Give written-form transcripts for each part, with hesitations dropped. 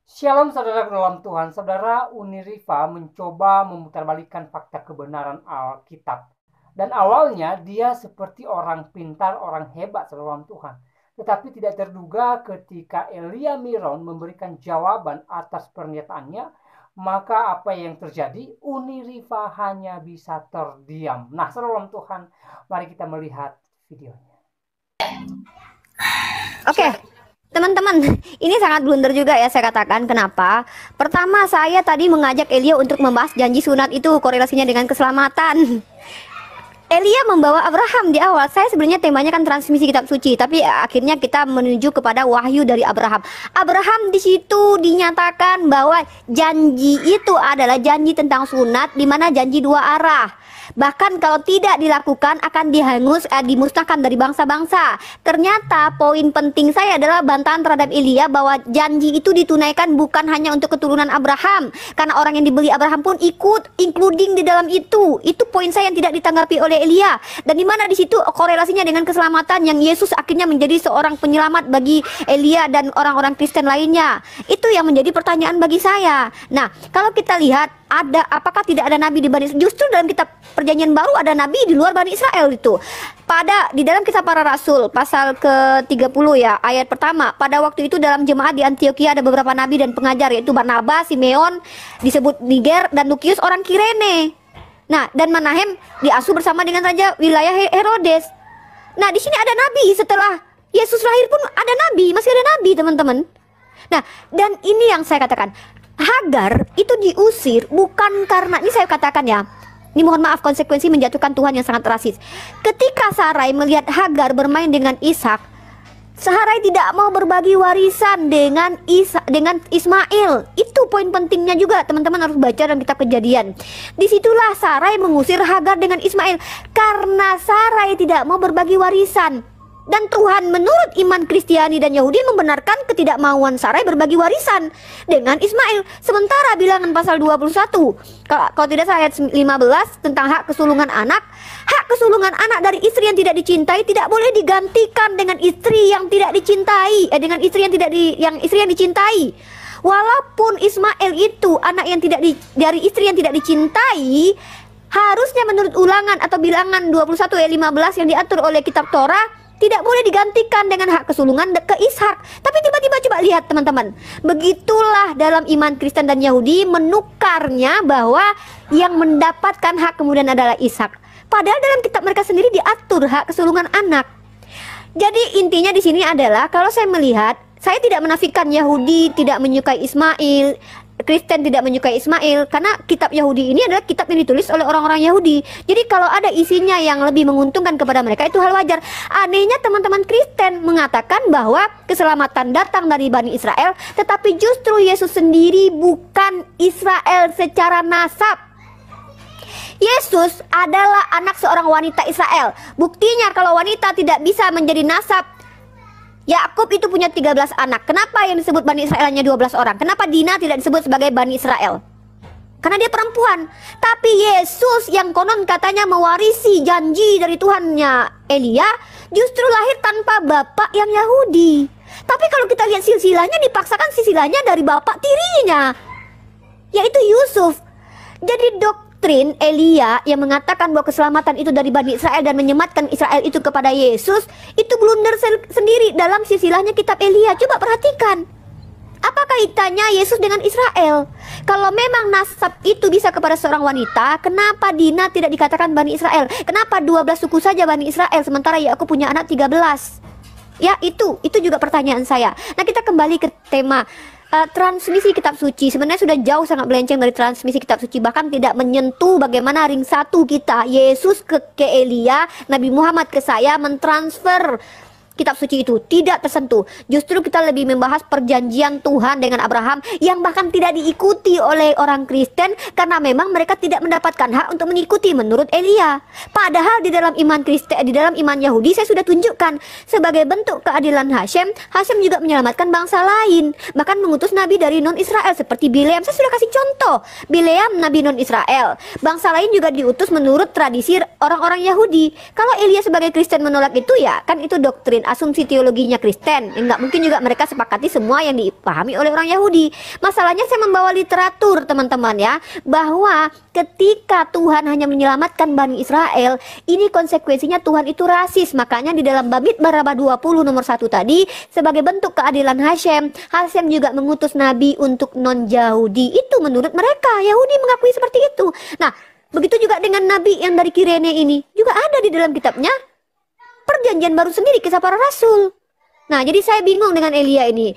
Shalom saudara dalam Tuhan. Saudara, Uniriva mencoba memutarbalikkan fakta kebenaran Alkitab. Dan awalnya dia seperti orang pintar, orang hebat dalam Tuhan. Tetapi tidak terduga ketika Elia Miron memberikan jawaban atas pernyataannya, maka apa yang terjadi? Uniriva hanya bisa terdiam. Nah, saudara dalam Tuhan, mari kita melihat videonya. Oke, teman-teman, ini sangat blunder juga ya saya katakan. Kenapa? Pertama, saya tadi mengajak Elia untuk membahas janji sunat itu, korelasinya dengan keselamatan. Elia membawa Abraham di awal. Saya sebenarnya temanya kan transmisi kitab suci, tapi akhirnya kita menuju kepada wahyu dari Abraham. Abraham di situ dinyatakan bahwa janji itu adalah janji tentang sunat, di mana janji dua arah. Bahkan kalau tidak dilakukan akan dimusnahkan dari bangsa-bangsa. Ternyata poin penting saya adalah bantahan terhadap Elia bahwa janji itu ditunaikan bukan hanya untuk keturunan Abraham, karena orang yang dibeli Abraham pun ikut including di dalam itu. Itu poin saya yang tidak ditanggapi oleh Elia. Dan di mana di situ korelasinya dengan keselamatan yang Yesus akhirnya menjadi seorang penyelamat bagi Elia dan orang-orang Kristen lainnya. Itu yang menjadi pertanyaan bagi saya. Nah, kalau kita lihat apakah tidak ada nabi di Bani Israel? Justru dalam kitab Perjanjian Baru ada nabi di luar Bani Israel itu. Di dalam kisah para rasul pasal ke-30 ya, ayat pertama, pada waktu itu dalam jemaat di Antioquia ada beberapa nabi dan pengajar, yaitu Barnabas, Simeon, disebut Niger, dan Lukius orang Kirene. Nah, dan Manahem diasuh bersama dengan raja wilayah Herodes. Nah, di sini ada nabi, setelah Yesus lahir pun ada nabi, masih ada nabi, teman-teman. Nah, dan ini yang saya katakan, Hagar itu diusir bukan karena, ini saya katakan ya, ini mohon maaf, konsekuensi menjatuhkan Tuhan yang sangat rasis. Ketika Sarai melihat Hagar bermain dengan Ishak, Sarai tidak mau berbagi warisan dengan Ismail. Itu poin pentingnya juga, teman-teman harus baca dalam kitab Kejadian. Disitulah Sarai mengusir Hagar dengan Ismail karena Sarai tidak mau berbagi warisan. Dan Tuhan menurut iman Kristiani dan Yahudi membenarkan ketidakmauan Sarai berbagi warisan dengan Ismail. Sementara bilangan pasal 21, kalau tidak salah ayat 15 tentang hak kesulungan anak. Hak kesulungan anak dari istri yang tidak dicintai tidak boleh digantikan dengan istri yang tidak dicintai, dengan istri yang dicintai. Walaupun Ismail itu anak yang dari istri yang tidak dicintai, harusnya menurut Ulangan atau bilangan 21 ayat 15 yang diatur oleh kitab Torah, tidak boleh digantikan dengan hak kesulungan ke Ishak. Tapi tiba-tiba coba lihat teman-teman, begitulah dalam iman Kristen dan Yahudi menukarnya bahwa yang mendapatkan hak kemudian adalah Ishak. Padahal dalam kitab mereka sendiri diatur hak kesulungan anak. Jadi intinya di sini adalah, kalau saya melihat, saya tidak menafikan Yahudi tidak menyukai Ismail, Kristen tidak menyukai Ismail, karena kitab Yahudi ini adalah kitab yang ditulis oleh orang-orang Yahudi. Jadi kalau ada isinya yang lebih menguntungkan kepada mereka, itu hal wajar. Anehnya teman-teman Kristen mengatakan bahwa keselamatan datang dari Bani Israel, tetapi justru Yesus sendiri bukan Israel secara nasab. Yesus adalah anak seorang wanita Israel. Buktinya kalau wanita tidak bisa menjadi nasab, Yakub itu punya 13 anak. Kenapa yang disebut Bani Israel hanya 12 orang? Kenapa Dina tidak disebut sebagai Bani Israel? Karena dia perempuan. Tapi Yesus yang konon katanya mewarisi janji dari Tuhannya Elia, justru lahir tanpa bapak yang Yahudi. Tapi kalau kita lihat silsilahnya, dipaksakan silsilahnya dari bapak tirinya, yaitu Yusuf. Jadi doktrin Elia yang mengatakan bahwa keselamatan itu dari Bani Israel dan menyematkan Israel itu kepada Yesus, itu blunder sendiri dalam silsilahnya kitab Elia. Coba perhatikan, apa kaitannya Yesus dengan Israel? Kalau memang nasab itu bisa kepada seorang wanita, kenapa Dina tidak dikatakan Bani Israel? Kenapa 12 suku saja Bani Israel, sementara ya aku punya anak 13? Ya, itu juga pertanyaan saya. Nah, kita kembali ke tema transmisi kitab suci. Sebenarnya sudah jauh sangat melenceng dari transmisi kitab suci, bahkan tidak menyentuh bagaimana ring satu kita, Yesus ke Elia, Nabi Muhammad ke saya, mentransfer kitab suci itu tidak tersentuh. Justru kita lebih membahas perjanjian Tuhan dengan Abraham yang bahkan tidak diikuti oleh orang Kristen karena memang mereka tidak mendapatkan hak untuk mengikuti menurut Elia. Padahal di dalam iman Kristen, di dalam iman Yahudi, saya sudah tunjukkan sebagai bentuk keadilan Hashem juga menyelamatkan bangsa lain, bahkan mengutus nabi dari non Israel seperti Bileam. Saya sudah kasih contoh Bileam, nabi non Israel. Bangsa lain juga diutus menurut tradisi orang-orang Yahudi. Kalau Elia sebagai Kristen menolak itu, ya kan itu doktrin asumsi teologinya Kristen. Nggak mungkin juga mereka sepakati semua yang dipahami oleh orang Yahudi. Masalahnya saya membawa literatur teman-teman ya, bahwa ketika Tuhan hanya menyelamatkan Bani Israel, ini konsekuensinya Tuhan itu rasis. Makanya di dalam Bamidbar 20 nomor 1 tadi, sebagai bentuk keadilan Hashem juga mengutus nabi untuk non-Yahudi. Itu menurut mereka, Yahudi mengakui seperti itu. Nah, begitu juga dengan nabi yang dari Kirene ini, juga ada di dalam kitabnya Perjanjian Baru sendiri, Kisah Para Rasul. Nah, jadi saya bingung dengan Elia ini.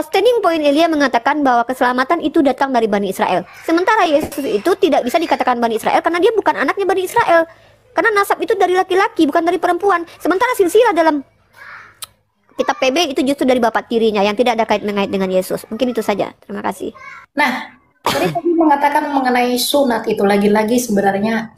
Standing point Elia mengatakan bahwa keselamatan itu datang dari Bani Israel. Sementara Yesus itu tidak bisa dikatakan Bani Israel karena dia bukan anaknya Bani Israel. Karena nasab itu dari laki-laki, bukan dari perempuan. Sementara silsilah dalam kitab PB itu justru dari bapak tirinya yang tidak ada kait-mengait dengan Yesus. Mungkin itu saja. Terima kasih. Nah, tadi mengatakan mengenai sunat itu, lagi-lagi sebenarnya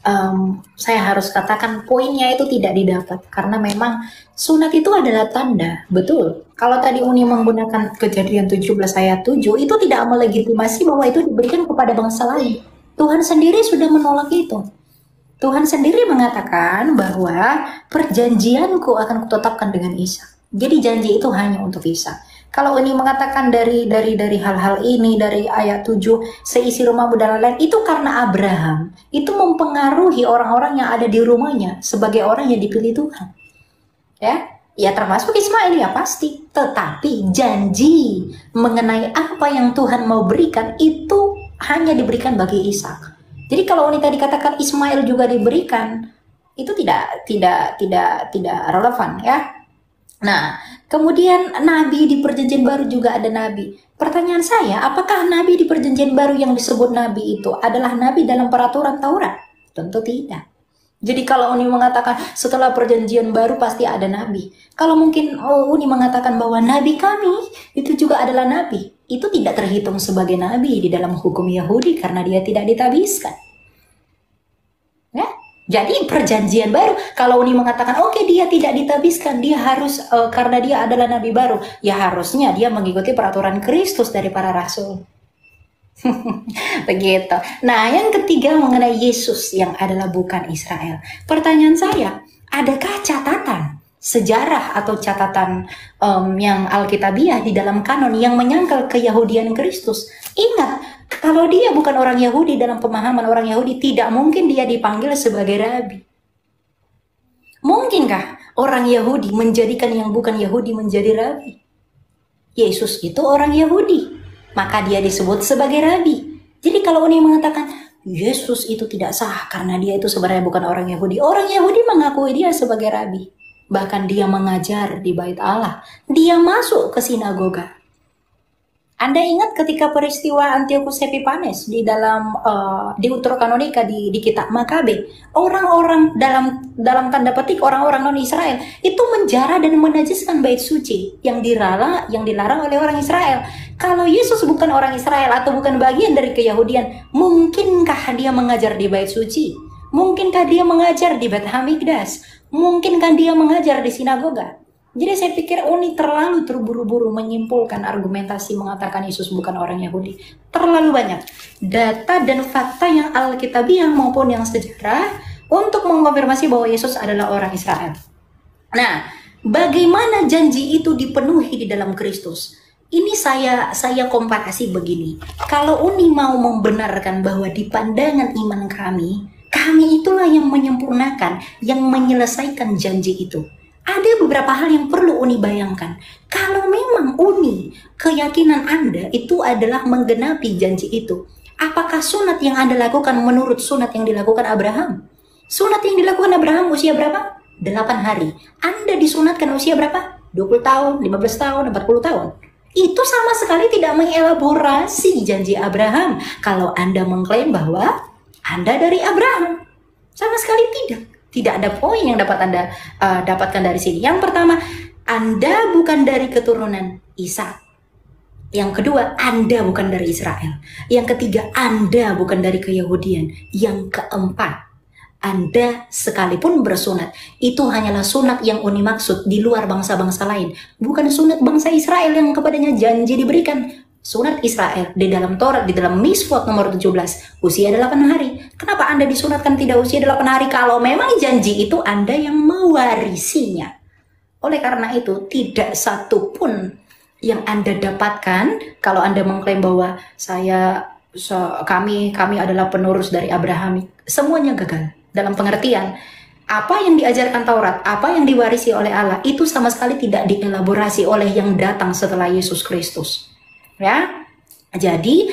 saya harus katakan poinnya itu tidak didapat. Karena memang sunat itu adalah tanda, betul. Kalau tadi Uni menggunakan Kejadian 17 ayat 7, itu tidak melegitimasi bahwa itu diberikan kepada bangsa lain. Tuhan sendiri sudah menolak itu. Tuhan sendiri mengatakan bahwa perjanjianku akan kutetapkan dengan Isa. Jadi janji itu hanya untuk Isa. Kalau ini mengatakan dari hal-hal ini, dari ayat 7, seisi rumahmu dan lain-lain, itu karena Abraham itu mempengaruhi orang-orang yang ada di rumahnya sebagai orang yang dipilih Tuhan. Ya termasuk Ismail ya pasti. Tetapi janji mengenai apa yang Tuhan mau berikan itu hanya diberikan bagi Ishak. Jadi kalau ini tadi katakan Ismail juga diberikan, itu tidak relevan ya. Nah, kemudian nabi di Perjanjian Baru juga ada nabi. Pertanyaan saya, apakah nabi di Perjanjian Baru yang disebut nabi itu adalah nabi dalam peraturan Taurat? Tentu tidak. Jadi kalau Uni mengatakan setelah Perjanjian Baru pasti ada nabi. Kalau mungkin Uni mengatakan bahwa nabi kami itu juga adalah nabi, itu tidak terhitung sebagai nabi di dalam hukum Yahudi karena dia tidak ditabiskan. Ya? Jadi Perjanjian Baru, kalau Uni mengatakan oke, dia tidak ditabiskan, dia harus karena dia adalah nabi baru, ya harusnya dia mengikuti peraturan Kristus dari para rasul. Begitu. Nah, yang ketiga mengenai Yesus yang adalah bukan Israel. Pertanyaan saya, adakah catatan sejarah atau catatan yang Alkitabiah di dalam kanon yang menyangkal keyahudian Kristus? Ingat, kalau dia bukan orang Yahudi, dalam pemahaman orang Yahudi tidak mungkin dia dipanggil sebagai rabi. Mungkinkah orang Yahudi menjadikan yang bukan Yahudi menjadi rabi? Yesus itu orang Yahudi, maka dia disebut sebagai rabi. Jadi kalau Uni mengatakan Yesus itu tidak sah karena dia itu sebenarnya bukan orang Yahudi, orang Yahudi mengakui dia sebagai rabi. Bahkan dia mengajar di bait Allah, dia masuk ke sinagoga. Anda ingat ketika peristiwa Antiochus Epiphanes di dalam Deuterokanonika di kitab Makabe, orang-orang dalam tanda petik orang-orang non-Israel itu menjara dan menajiskan bait suci yang dilarang oleh orang Israel. Kalau Yesus bukan orang Israel atau bukan bagian dari keyahudian, mungkinkah dia mengajar di bait suci? Mungkinkah dia mengajar di Beit Hamikdas? Mungkinkah dia mengajar di sinagoga? Jadi saya pikir Uni terlalu terburu-buru menyimpulkan argumentasi mengatakan Yesus bukan orang Yahudi. Terlalu banyak data dan fakta yang Alkitabiah maupun yang sejarah untuk mengkonfirmasi bahwa Yesus adalah orang Israel. Nah, bagaimana janji itu dipenuhi di dalam Kristus? Ini saya komparasi begini. Kalau Uni mau membenarkan bahwa di pandangan iman kami itulah yang menyempurnakan, yang menyelesaikan janji itu. Ada beberapa hal yang perlu Uni bayangkan. Kalau memang Uni, keyakinan Anda itu adalah menggenapi janji itu, apakah sunat yang Anda lakukan menurut sunat yang dilakukan Abraham? Sunat yang dilakukan Abraham usia berapa? 8 hari. Anda disunatkan usia berapa? 20 tahun, 15 tahun, 40 tahun. Itu sama sekali tidak mengelaborasi janji Abraham. Kalau Anda mengklaim bahwa Anda dari Abraham, sama sekali tidak. Tidak ada poin yang dapat Anda dapatkan dari sini. Yang pertama, Anda bukan dari keturunan Ishak. Yang kedua, Anda bukan dari Israel. Yang ketiga, Anda bukan dari keyahudian. Yang keempat, Anda sekalipun bersunat, itu hanyalah sunat yang Uni maksud di luar bangsa-bangsa lain. Bukan sunat bangsa Israel yang kepadanya janji diberikan. Sunat Israel di dalam Taurat, di dalam Miswot nomor 17, usia 8 hari. Kenapa Anda disunatkan tidak usia 8 hari kalau memang janji itu Anda yang mewarisinya? Oleh karena itu, tidak satu pun yang Anda dapatkan kalau Anda mengklaim bahwa kami adalah penerus dari Abraham, semuanya gagal. Dalam pengertian, apa yang diajarkan Taurat, apa yang diwarisi oleh Allah, itu sama sekali tidak dielaborasi oleh yang datang setelah Yesus Kristus. Ya, jadi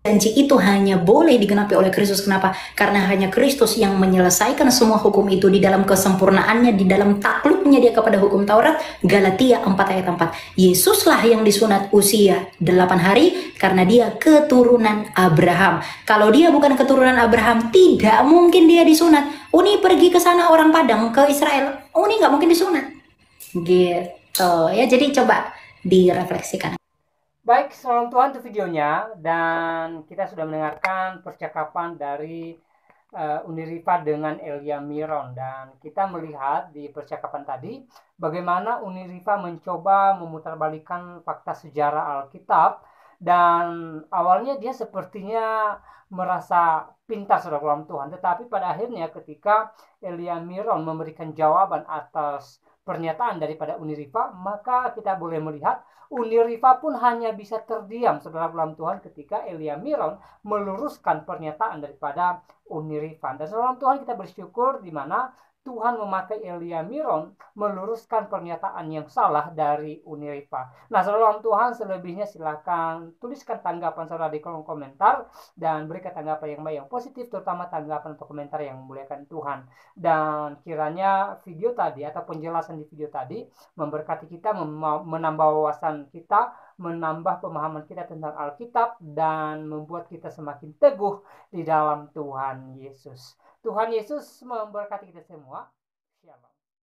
janji itu hanya boleh digenapi oleh Kristus. Kenapa? Karena hanya Kristus yang menyelesaikan semua hukum itu di dalam kesempurnaannya, di dalam takluknya dia kepada hukum Taurat. Galatia 4 ayat 4. Yesuslah yang disunat usia 8 hari karena dia keturunan Abraham. Kalau dia bukan keturunan Abraham, tidak mungkin dia disunat. Uni pergi ke sana orang Padang, ke Israel. Uni nggak mungkin disunat. Gitu ya, jadi coba direfleksikan. Baik, salam Tuhan untuk videonya, dan kita sudah mendengarkan percakapan dari Uniriva dengan Elia Miron, dan kita melihat di percakapan tadi bagaimana Uniriva mencoba memutarbalikkan fakta sejarah Alkitab, dan awalnya dia sepertinya merasa pintar saudara Tuhan, tetapi pada akhirnya ketika Elia Miron memberikan jawaban atas pernyataan daripada Uniriva, maka kita boleh melihat Uniriva pun hanya bisa terdiam saudara Tuhan ketika Elia Miron meluruskan pernyataan daripada Uniriva. Dan saudara Tuhan, kita bersyukur di mana Tuhan memakai Elia Miron meluruskan pernyataan yang salah dari Uniriva. Nah saudara Tuhan, selebihnya silakan tuliskan tanggapan saudara di kolom komentar dan berikan tanggapan yang baik, yang positif, terutama tanggapan atau komentar yang memuliakan Tuhan. Dan kiranya video tadi atau penjelasan di video tadi memberkati kita, menambah wawasan kita, menambah pemahaman kita tentang Alkitab, dan membuat kita semakin teguh di dalam Tuhan Yesus. Tuhan Yesus memberkati kita semua.